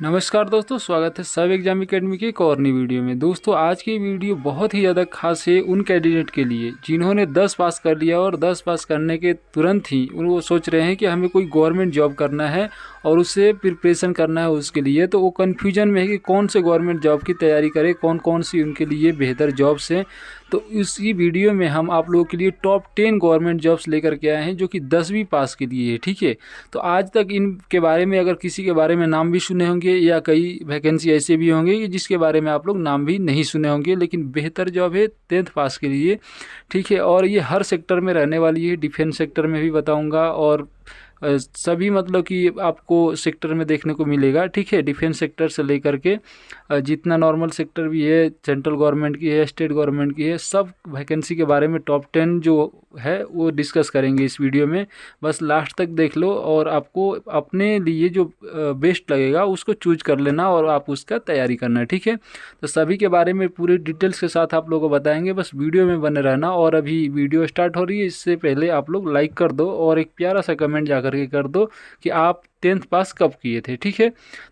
नमस्कार दोस्तों, स्वागत है सब एग्जाम एकेडमी के एक और नई वीडियो में। दोस्तों आज की वीडियो बहुत ही ज़्यादा खास है उन कैंडिडेट के लिए जिन्होंने 10 पास कर लिया और 10 पास करने के तुरंत ही वो सोच रहे हैं कि हमें कोई गवर्नमेंट जॉब करना है और उससे प्रिपरेशन करना है उसके लिए। तो वो कन्फ्यूजन में है कि कौन से गवर्नमेंट जॉब की तैयारी करें, कौन कौन सी उनके लिए बेहतर जॉब्स हैं। तो इसी वीडियो में हम आप लोगों के लिए टॉप 10 गवर्नमेंट जॉब्स लेकर के आए हैं जो कि 10वीं पास के लिए है। ठीक है, तो आज तक इनके बारे में अगर किसी के बारे में नाम भी सुने होंगे या कई वैकेंसी ऐसे भी होंगे कि जिसके बारे में आप लोग नाम भी नहीं सुने होंगे, लेकिन बेहतर जॉब है 10th पास के लिए। ठीक है, और ये हर सेक्टर में रहने वाली है। डिफेंस सेक्टर में भी बताऊंगा और सभी मतलब कि आपको सेक्टर में देखने को मिलेगा। ठीक है, डिफेंस सेक्टर से लेकर के जितना नॉर्मल सेक्टर भी है, सेंट्रल गवर्नमेंट की है, स्टेट गवर्नमेंट की है, सब वैकेंसी के बारे में टॉप 10 जो है वो डिस्कस करेंगे इस वीडियो में। बस लास्ट तक देख लो और आपको अपने लिए जो बेस्ट लगेगा उसको चूज कर लेना और आप उसका तैयारी करना है। ठीक है, तो सभी के बारे में पूरे डिटेल्स के साथ आप लोगों को बताएंगे, बस वीडियो में बने रहना। और अभी वीडियो स्टार्ट हो रही है, इससे पहले आप लोग लाइक कर दो और एक प्यारा सा कमेंट जा करके कर दो कि आप 10th पास कब किए थे। ठीक है,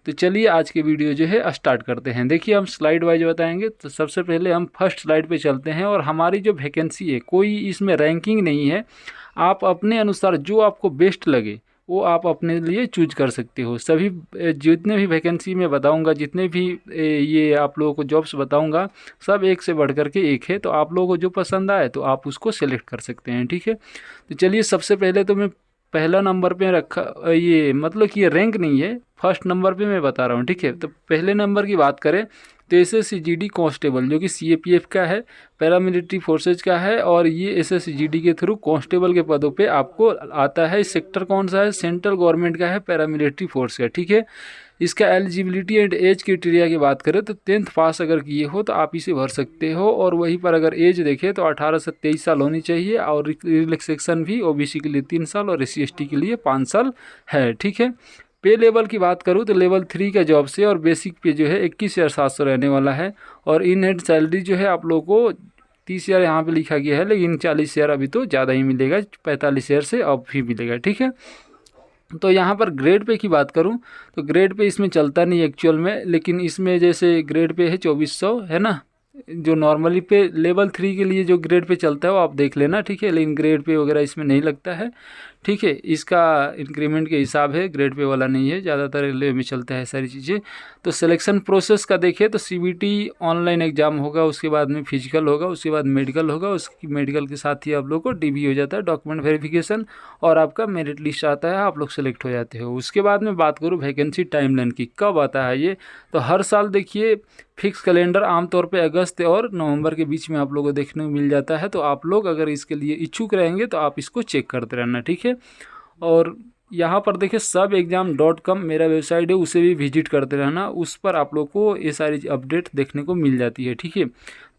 तो चलिए आज के वीडियो जो है स्टार्ट करते हैं। देखिए हम स्लाइड वाइज बताएंगे। तो सबसे पहले हम फर्स्ट स्लाइड पे चलते हैं और हमारी जो वैकेंसी है कोई इसमें रैंकिंग नहीं है। आप अपने अनुसार जो आपको बेस्ट लगे वो आप अपने लिए चूज कर सकते हो। सभी जितने भी वैकेंसी में बताऊंगा, जितने भी ये आप लोगों को जॉब्स बताऊंगा, सब एक से बढ़ कर के एक है। तो आप लोगों को जो पसंद आए तो आप उसको सेलेक्ट कर सकते हैं। ठीक है, तो चलिए सबसे पहले तो मैं पहला नंबर पे रखा, ये मतलब कि ये रैंक नहीं है, फर्स्ट नंबर पे मैं बता रहा हूँ। ठीक है, तो पहले नंबर की बात करें तो SSCGD कांस्टेबल जो कि CAPF का है, पैरामिलिट्री फोर्सेज का है, और ये SSCGD के थ्रू कांस्टेबल के पदों पे आपको आता है। सेक्टर कौन सा है? सेंट्रल गवर्नमेंट का है, पैरामिलिट्री फोर्स का। ठीक है, इसका एलिजिबिलिटी एंड एज क्राइटेरिया की बात करें तो 10th पास अगर किए हो तो आप इसे भर सकते हो। और वहीं पर अगर एज देखें तो 18 से 23 साल होनी चाहिए, और रिलैक्सेशन भी OBC के लिए 3 साल और SC/ST के लिए 5 साल है। ठीक है, पे लेवल की बात करूँ तो लेवल 3 का जॉब से और बेसिक पे जो है 21,700 रहने वाला है। और इन हैंड सैलरी जो है आप लोगों को 30,000 यहाँ पे लिखा गया है, लेकिन 40,000 अभी तो ज़्यादा ही मिलेगा, 45,000 से अब भी मिलेगा। ठीक है, तो यहाँ पर ग्रेड पे की बात करूँ तो ग्रेड पे इसमें चलता नहीं एक्चुअल में, लेकिन इसमें जैसे ग्रेड पे है 2400 है ना, जो नॉर्मली पे लेवल 3 के लिए जो ग्रेड पे चलता है वो आप देख लेना। ठीक है, लेकिन ग्रेड पे वगैरह इसमें नहीं लगता है। ठीक है, इसका इंक्रीमेंट के हिसाब है, ग्रेड पे वाला नहीं है, ज़्यादातर रेलवे में चलता है सारी चीज़ें। तो सिलेक्शन प्रोसेस का देखिए तो CBT ऑनलाइन एग्जाम होगा, उसके बाद में फिजिकल होगा, उसके बाद मेडिकल होगा, उसकी मेडिकल के साथ ही आप लोग को DB हो जाता है, डॉक्यूमेंट वेरिफिकेशन, और आपका मेरिट लिस्ट आता है, आप लोग सेलेक्ट हो जाते हो। उसके बाद में बात करूँ वैकेंसी टाइमलाइन की, कब आता है ये, तो हर साल देखिए फिक्स कैलेंडर आमतौर पे अगस्त और नवंबर के बीच में आप लोगों को देखने को मिल जाता है। तो आप लोग अगर इसके लिए इच्छुक रहेंगे तो आप इसको चेक करते रहना। ठीक है, और यहाँ पर देखिए SubExam.com मेरा वेबसाइट है, उसे भी विजिट करते रहना, उस पर आप लोग को ये सारी अपडेट देखने को मिल जाती है। ठीक है,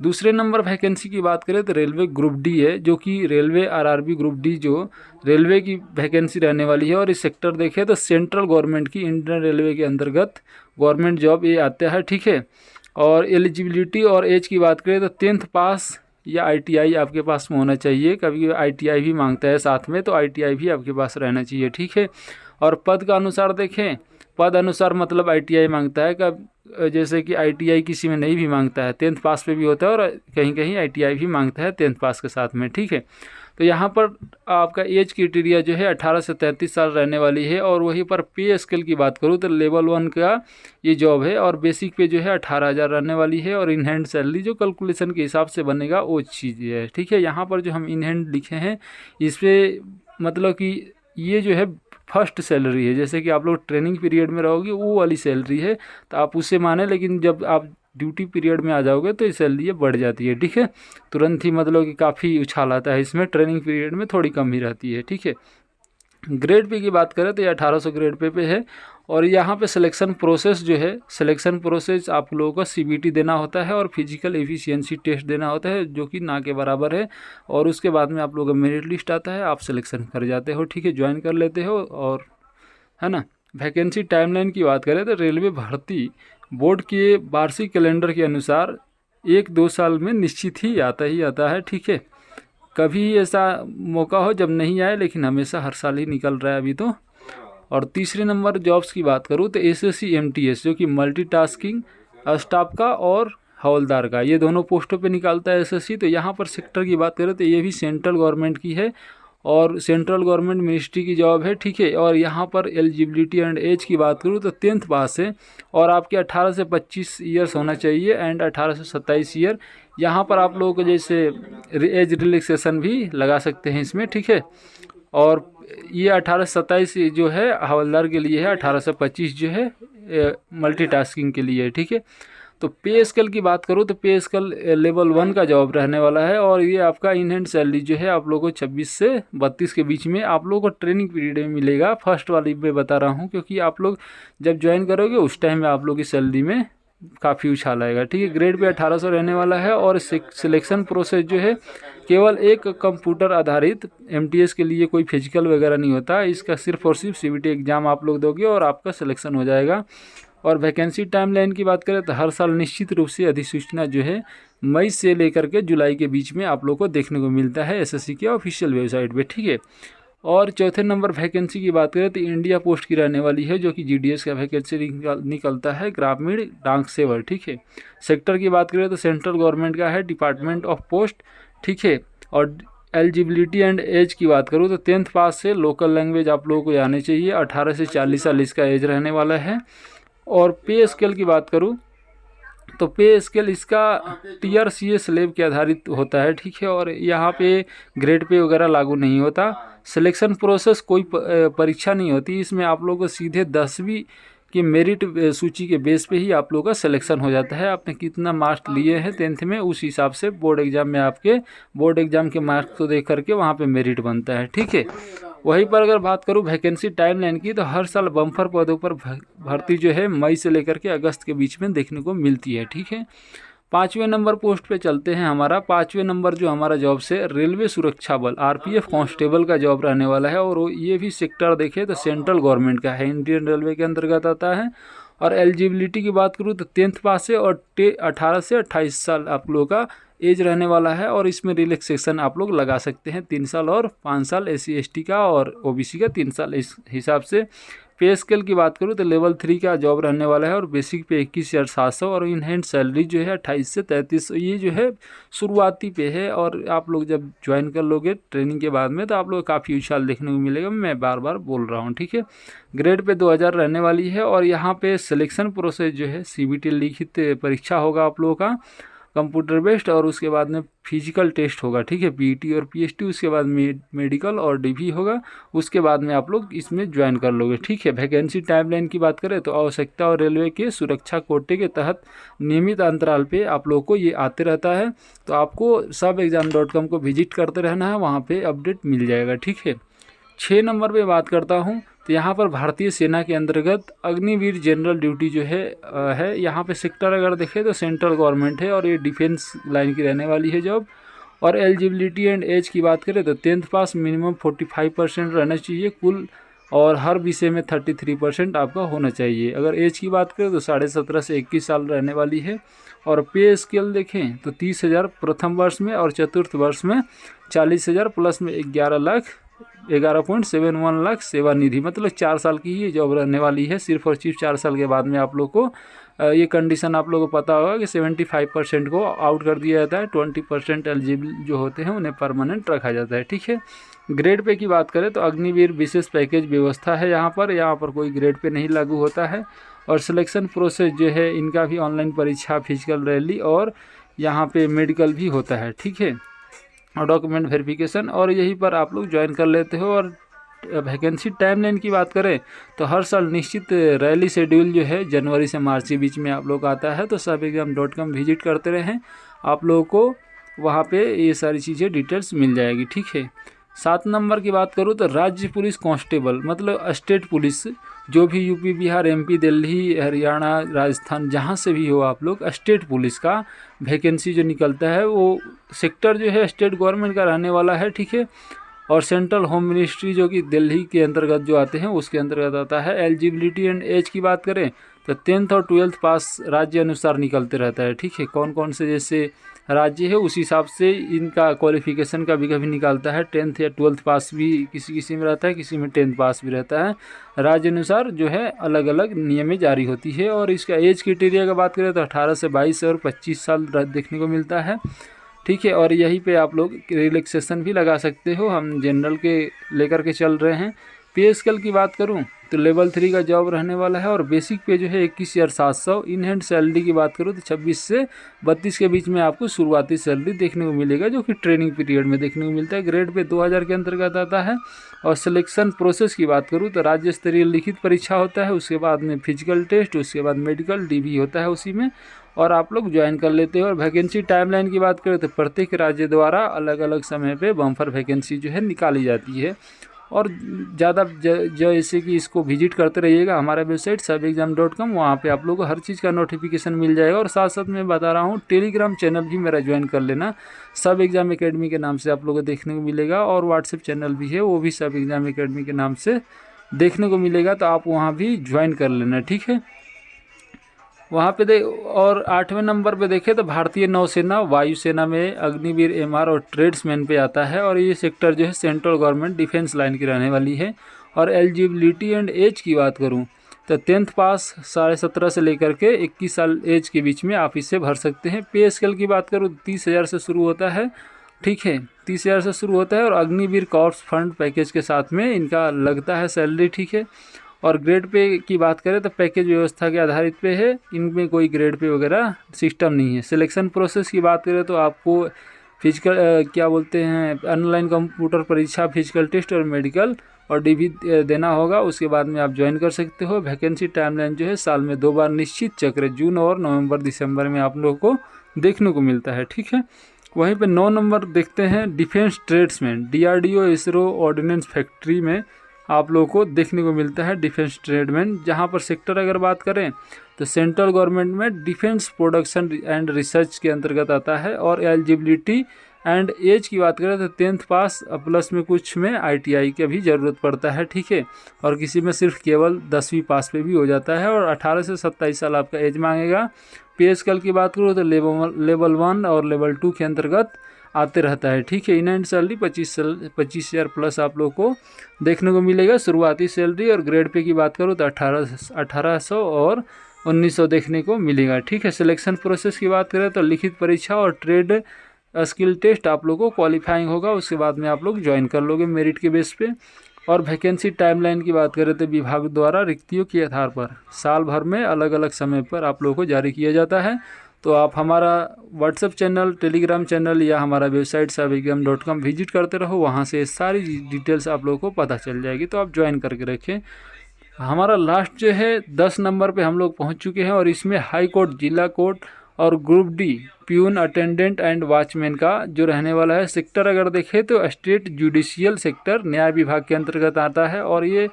दूसरे नंबर वैकेंसी की बात करें तो रेलवे ग्रुप D है, जो कि रेलवे RRB ग्रुप D जो रेलवे की वैकेंसी रहने वाली है। और इस सेक्टर देखें तो सेंट्रल गवर्नमेंट की इंडियन रेलवे के अंतर्गत गवर्नमेंट जॉब ये आता है। ठीक है, और एलिजिबिलिटी और एज की बात करें तो 10th पास या ITI आपके पास में होना चाहिए। कभी ITI भी मांगता है साथ में, तो ITI भी आपके पास रहना चाहिए। ठीक है, और पद का अनुसार देखें, पद अनुसार मतलब ITI मांगता है, कब जैसे कि ITI किसी में नहीं भी मांगता है, 10th पास पे भी होता है, और कहीं कहीं ITI भी मांगता है 10th पास के साथ में। ठीक है, तो यहाँ पर आपका एज क्राइटेरिया जो है 18 से 33 साल रहने वाली है। और वहीं पर पे स्केल की बात करूँ तो लेवल 1 का ये जॉब है, और बेसिक पे जो है 18,000 रहने वाली है, और इन हैंड सैलरी जो कैलकुलेशन के हिसाब से बनेगा वो चीज़ है। ठीक है, यहाँ पर जो हम इन हैंड लिखे हैं इस पर मतलब कि ये जो है फर्स्ट सैलरी है, जैसे कि आप लोग ट्रेनिंग पीरियड में रहोगे वो वाली सैलरी है, तो आप उसे माने, लेकिन जब आप ड्यूटी पीरियड में आ जाओगे तो ये सैलरी बढ़ जाती है। ठीक है, तुरंत ही मतलब कि काफ़ी उछाल आता है इसमें, ट्रेनिंग पीरियड में थोड़ी कम ही रहती है। ठीक है, ग्रेड पे की बात करें तो ये 1800 ग्रेड पे है। और यहाँ पे सिलेक्शन प्रोसेस जो है, सिलेक्शन प्रोसेस आप लोगों का CBT देना होता है और फिजिकल एफिशिएंसी टेस्ट देना होता है, जो कि ना के बराबर है। और उसके बाद में आप लोगों का मेरिट लिस्ट आता है, आप सिलेक्शन कर जाते हो। ठीक है, ज्वाइन कर लेते हो, और है ना। वैकेंसी टाइमलाइन की बात करें तो रेलवे भर्ती बोर्ड के वार्षिक कैलेंडर के अनुसार 1-2 साल में निश्चित ही आता है। ठीक है, कभी ऐसा मौका हो जब नहीं आए, लेकिन हमेशा हर साल ही निकल रहा है अभी तो। और तीसरे नंबर जॉब्स की बात करूँ तो एसएससी एमटीएस जो कि मल्टीटास्किंग स्टाफ का और हवलदार का, ये दोनों पोस्टों पे निकालता है एसएससी। तो यहाँ पर सेक्टर की बात करें तो ये भी सेंट्रल गवर्नमेंट की है और सेंट्रल गवर्नमेंट मिनिस्ट्री की जॉब है, ठीक है। और यहाँ पर एलिजिबिलिटी एंड एज की बात करूँ तो 10th पास है और आपके 18 से 25 ईयर्स होना चाहिए एंड 18 से 27 ईयर। यहाँ पर आप लोगों को जैसे एज रिलैक्सेशन भी लगा सकते हैं इसमें, ठीक है। और ये 18 से 27 जो है हवलदार के लिए है, 18 से 25 जो है मल्टीटास्किंग के लिए है, ठीक है। तो पे स्केल की बात करूँ तो पे स्केल लेवल 1 का जॉब रहने वाला है और ये आपका इन हैंड सैलरी जो है आप लोगों को 26 से 32 के बीच में आप लोगों को ट्रेनिंग पीरियड में मिलेगा। फर्स्ट वाली में बता रहा हूँ क्योंकि आप लोग जब ज्वाइन करोगे उस टाइम में आप लोग की सैलरी में काफ़ी उछाल आएगा, ठीक है। ग्रेड पे 1800 रहने वाला है और सिलेक्शन प्रोसेस जो है केवल एक कंप्यूटर आधारित, एमटीएस के लिए कोई फिजिकल वगैरह नहीं होता, इसका सिर्फ और सिर्फ सीबीटी एग्जाम आप लोग दोगे और आपका सिलेक्शन हो जाएगा। और वैकेंसी टाइमलाइन की बात करें तो हर साल निश्चित रूप से अधिसूचना जो है मई से लेकर के जुलाई के बीच में आप लोग को देखने को मिलता है एसएससी के ऑफिशियल वेबसाइट पे, ठीक है। और चौथे नंबर वैकेंसी की बात करें तो इंडिया पोस्ट की रहने वाली है जो कि जीडीएस का वैकेंसी निकलता है ग्रामीण डाक सेवर, ठीक है। सेक्टर की बात करें तो सेंट्रल गवर्नमेंट का है, डिपार्टमेंट ऑफ पोस्ट, ठीक है। और एलिजिबिलिटी एंड एज की बात करूँ तो 10th पास से लोकल लैंग्वेज आप लोगों को आने चाहिए, 18 से 40 साल इसका एज रहने वाला है। और पे स्केल की बात करूँ तो पे स्केल इसका टीआरसीए स्लेब के आधारित होता है, ठीक है। और यहाँ पे ग्रेड पे वगैरह लागू नहीं होता। सिलेक्शन प्रोसेस कोई परीक्षा नहीं होती इसमें, आप लोगों को सीधे 10वीं की मेरिट सूची के बेस पे ही आप लोगों का सिलेक्शन हो जाता है। आपने कितना मार्क्स लिए हैं 10th में उस हिसाब से बोर्ड एग्जाम में आपके बोर्ड एग्जाम के मार्क्स को देख करके वहाँ पे मेरिट बनता है, ठीक है। वहीं पर अगर बात करूँ वैकेंसी टाइमलाइन की तो हर साल बम्पर पदों पर भर्ती जो है मई से लेकर के अगस्त के बीच में देखने को मिलती है, ठीक है। 5वें नंबर पोस्ट पे चलते हैं। हमारा 5वें नंबर जो हमारा जॉब से रेलवे सुरक्षा बल आरपीएफ कांस्टेबल का जॉब रहने वाला है और ये भी सेक्टर देखें तो सेंट्रल गवर्नमेंट का है, इंडियन रेलवे के अंतर्गत आता है। और एलिजिबिलिटी की बात करूँ तो 10th पास है और 18 से 28 साल आप लोगों का एज रहने वाला है और इसमें रिलैक्सेशन आप लोग लगा सकते हैं 3 साल और 5 साल SC ST का और ओबीसी का 3 साल। इस हिसाब से पे स्केल की बात करूँ तो लेवल 3 का जॉब रहने वाला है और बेसिक पे 21,700 और इन हैंड सैलरी जो है 28 से 3300, ये जो है शुरुआती पे है। और आप लोग जब ज्वाइन कर लोगे ट्रेनिंग के बाद में तो आप लोग काफ़ी उछाल देखने को मिलेगा, मैं बार बार बोल रहा हूँ, ठीक है। ग्रेड पे 2000 रहने वाली है और यहाँ पे सिलेक्शन प्रोसेस जो है सीबीटी लिखित परीक्षा होगा आप लोगों का कंप्यूटर बेस्ड और उसके बाद में फिजिकल टेस्ट होगा, ठीक है, पीटी और पीएचटी, उसके बाद मेडिकल और डीवी होगा, उसके बाद में आप लोग इसमें ज्वाइन कर लोगे, ठीक है। वैकेंसी टाइमलाइन की बात करें तो आवश्यकता और रेलवे के सुरक्षा कोटे के तहत नियमित अंतराल पे आप लोग को ये आते रहता है, तो आपको subexam.com को विजिट करते रहना है, वहाँ पे अपडेट मिल जाएगा, ठीक है। 6 नंबर पे बात करता हूँ तो यहाँ पर भारतीय सेना के अंतर्गत अग्निवीर जनरल ड्यूटी जो है यहाँ पे सेक्टर अगर देखें तो सेंट्रल गवर्नमेंट है और ये डिफेंस लाइन की रहने वाली है जॉब। और एलिजिबिलिटी एंड एज की बात करें तो 10th पास मिनिमम 45% रहना चाहिए कुल और हर विषय में 33% आपका होना चाहिए। अगर एज की बात करें तो 17.5 से 21 साल रहने वाली है। और पे स्केल देखें तो 30,000 प्रथम वर्ष में और चतुर्थ वर्ष में 40,000 प्लस में 11.71 लाख सेवा निधि, मतलब 4 साल की ही जॉब रहने वाली है सिर्फ और सिर्फ। 4 साल के बाद में आप लोग को ये कंडीशन आप लोगों को पता होगा कि 75% को आउट कर दिया जाता है, 20% एलिजिबल जो होते हैं उन्हें परमानेंट रखा जाता है, ठीक है। ग्रेड पे की बात करें तो अग्निवीर विशेष पैकेज व्यवस्था है यहाँ पर कोई ग्रेड पे नहीं लागू होता है। और सिलेक्शन प्रोसेस जो है इनका भी ऑनलाइन परीक्षा, फिजिकल रैली और यहाँ पे मेडिकल भी होता है, ठीक है, और डॉक्यूमेंट वेरिफिकेशन, और यहीं पर आप लोग ज्वाइन कर लेते हो। और वैकेंसी टाइमलाइन की बात करें तो हर साल निश्चित रैली शेड्यूल जो है जनवरी से मार्च के बीच में आप लोग आता है, तो subexam.com विजिट करते रहें, आप लोगों को वहाँ पे ये सारी चीज़ें डिटेल्स मिल जाएगी, ठीक है। 7 नंबर की बात करूँ तो राज्य पुलिस कांस्टेबल, मतलब स्टेट पुलिस, जो भी यूपी, बिहार, एमपी, दिल्ली, हरियाणा, राजस्थान, जहाँ से भी हो आप लोग, स्टेट पुलिस का वैकेंसी जो निकलता है वो सेक्टर जो है स्टेट गवर्नमेंट का रहने वाला है, ठीक है। और सेंट्रल होम मिनिस्ट्री जो कि दिल्ली के अंतर्गत जो आते हैं उसके अंतर्गत आता है। एलिजिबिलिटी एंड एज की बात करें तो 10th और 12th पास राज्य अनुसार निकलते रहता है, ठीक है। कौन कौन से जैसे राज्य है उस हिसाब से इनका क्वालिफिकेशन का भी कभी निकालता है। 10th या 12th पास भी किसी किसी में रहता है, किसी में 10th पास भी रहता है। राज्य अनुसार जो है अलग अलग नियमें जारी होती है। और इसका एज क्राइटेरिया का बात करें तो 18 से 22 और 25 साल देखने को मिलता है, ठीक है। और यहीं पे आप लोग रिलैक्सेशन भी लगा सकते हो। हम जनरल के लेकर के चल रहे हैं। पे स्केल की बात करूं तो लेवल 3 का जॉब रहने वाला है और बेसिक पे जो है 21,700। इन हैंड सैलरी की बात करूं तो 26 से 32 के बीच में आपको शुरुआती सैलरी देखने को मिलेगा, जो कि ट्रेनिंग पीरियड में देखने को मिलता है। ग्रेड पे 2000 के अंतर्गत आता है। और सिलेक्शन प्रोसेस की बात करूँ तो राज्य स्तरीय लिखित परीक्षा होता है, उसके बाद में फिजिकल टेस्ट, उसके बाद मेडिकल DV होता है उसी में, और आप लोग ज्वाइन कर लेते हैं। और वैकेंसी टाइमलाइन की बात करें तो प्रत्येक राज्य द्वारा अलग अलग समय पे बम्पर वैकेंसी जो है निकाली जाती है। और ज़्यादा जैसे कि इसको विजिट करते रहिएगा हमारा वेबसाइट सबएग्जाम.com, वहाँ पे आप लोगों को हर चीज़ का नोटिफिकेशन मिल जाएगा। और साथ साथ मैं बता रहा हूँ टेलीग्राम चैनल भी मेरा ज्वाइन कर लेना, सब एग्ज़ाम एकेडमी के नाम से आप लोगों को देखने को मिलेगा। और व्हाट्सएप चैनल भी है, वो भी सब एग्ज़ाम एकेडमी के नाम से देखने को मिलेगा, तो आप वहाँ भी ज्वाइन कर लेना, ठीक है। वहाँ पे और 8वें नंबर पे देखें तो भारतीय नौसेना वायुसेना में अग्निवीर MR और ट्रेड्समैन पे आता है। और ये सेक्टर जो है सेंट्रल गवर्नमेंट डिफेंस लाइन की रहने वाली है। और एलिजिबिलिटी एंड एज की बात करूँ तो 10th पास 17.5 से लेकर के 21 साल एज के बीच में आप इसे भर सकते हैं। पे स्केल की बात करूँ 30,000 से शुरू होता है, ठीक है, 30,000 से शुरू होता है। और अग्निवीर कॉर्प्स फंड पैकेज के साथ में इनका लगता है सैलरी, ठीक है। और ग्रेड पे की बात करें तो पैकेज व्यवस्था के आधारित पे है, इनमें कोई ग्रेड पे वगैरह सिस्टम नहीं है। सिलेक्शन प्रोसेस की बात करें तो आपको फिजिकल क्या बोलते हैं ऑनलाइन कंप्यूटर परीक्षा, फिजिकल टेस्ट और मेडिकल और DV देना होगा। उसके बाद में आप ज्वाइन कर सकते हो। वैकेंसी टाइमलाइन जो है साल में 2 बार निश्चित चक्र जून और नवंबर दिसंबर में आप लोगों को देखने को मिलता है, ठीक है। वहीं पे 9 नंबर देखते हैं defence tradesman, DRDO ISRO ordnance factory में आप लोगों को देखने को मिलता है डिफेंस ट्रेडमैन। जहां पर सेक्टर अगर बात करें तो सेंट्रल गवर्नमेंट में डिफेंस प्रोडक्शन एंड रिसर्च के अंतर्गत आता है। और एलिजिबिलिटी एंड एज की बात करें तो 10th पास प्लस में कुछ में ITI की भी ज़रूरत पड़ता है, ठीक है। और किसी में सिर्फ केवल 10वीं पास पे भी हो जाता है। और 18 से 27 साल आपका एज मांगेगा। पे स्केल की बात करूँ तो लेवल 1 और लेवल 2 के अंतर्गत आते रहता है, ठीक है। इन हैंड सैलरी 25,000 प्लस आप लोग को देखने को मिलेगा शुरुआती सैलरी। और ग्रेड पे की बात करूँ तो 1800 और 1900 देखने को मिलेगा, ठीक है। सिलेक्शन प्रोसेस की बात करें तो लिखित परीक्षा और ट्रेड स्किल टेस्ट आप लोग को क्वालिफाइंग होगा, उसके बाद में आप लोग ज्वाइन कर लोगे मेरिट के बेस पे। और वैकेंसी टाइमलाइन की बात करें तो विभाग द्वारा रिक्तियों के आधार पर साल भर में अलग अलग समय पर आप लोगों को जारी किया जाता है। तो आप हमारा व्हाट्सएप चैनल, टेलीग्राम चैनल या हमारा वेबसाइट सबएग्जाम.com विजिट करते रहो, वहाँ से सारी डिटेल्स आप लोगों को पता चल जाएगी, तो आप ज्वाइन करके रखें। हमारा लास्ट जो है 10 नंबर पे हम लोग पहुँच चुके हैं। और इसमें हाई कोर्ट, जिला कोर्ट और group D peon, attendant and watchman का जो रहने वाला है। सेक्टर अगर देखें तो स्टेट जुडिशियल सेक्टर न्याय विभाग के अंतर्गत आता है। और ये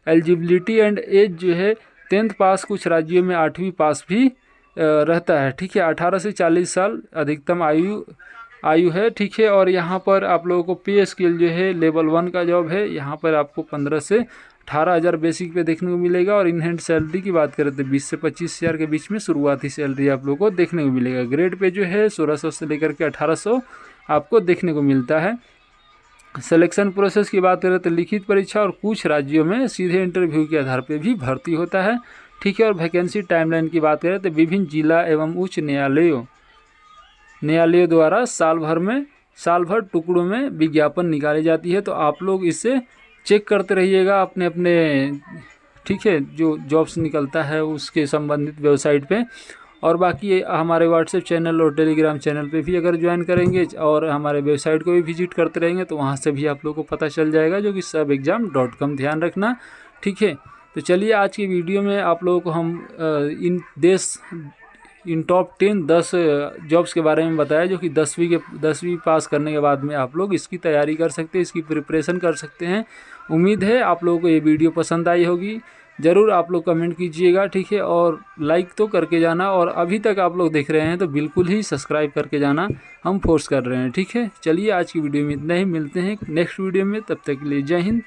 एलिजिबिलिटी एंड एज जो है 10th पास, कुछ राज्यों में 8वीं पास भी रहता है, ठीक है। 18 से 40 साल अधिकतम आयु है, ठीक है। और यहाँ पर आप लोगों को पे स्केल जो है लेवल 1 का जॉब है, यहाँ पर आपको 15 से 18,000 बेसिक पे देखने को मिलेगा। और इन हैंड सैलरी की बात करें तो 20 से 25,000 के बीच में शुरुआती सैलरी आप लोगों को देखने को मिलेगा। ग्रेड पे जो है 1600 से लेकर के 1800 आपको देखने को मिलता है। सिलेक्शन प्रोसेस की बात करें तो लिखित परीक्षा और कुछ राज्यों में सीधे इंटरव्यू के आधार पर भी भर्ती होता है, ठीक है। और वैकेंसी टाइमलाइन की बात करें तो विभिन्न जिला एवं उच्च न्यायालयों द्वारा साल भर टुकड़ों में विज्ञापन निकाली जाती है। तो आप लोग इसे चेक करते रहिएगा अपने अपने, ठीक है, जो जॉब्स निकलता है उसके संबंधित वेबसाइट पे। और बाकी हमारे व्हाट्सएप चैनल और टेलीग्राम चैनल पे भी अगर ज्वाइन करेंगे और हमारे वेबसाइट को भी विजिट करते रहेंगे तो वहाँ से भी आप लोग को पता चल जाएगा, जो कि सबएग्जाम.com, ध्यान रखना, ठीक है। तो चलिए आज की वीडियो में आप लोगों को हम इन टॉप 10 जॉब्स के बारे में बताया, जो कि 10वीं पास करने के बाद में आप लोग इसकी तैयारी कर सकते हैं, इसकी प्रिपरेशन कर सकते हैं। उम्मीद है आप लोगों को ये वीडियो पसंद आई होगी। ज़रूर आप लोग कमेंट कीजिएगा, ठीक है। और लाइक तो करके जाना, और अभी तक आप लोग देख रहे हैं तो बिल्कुल ही सब्सक्राइब करके जाना, हम फोर्स कर रहे हैं, ठीक है। चलिए आज की वीडियो में इतना ही, मिलते हैं नेक्स्ट वीडियो में, तब तक के लिए जय हिंद।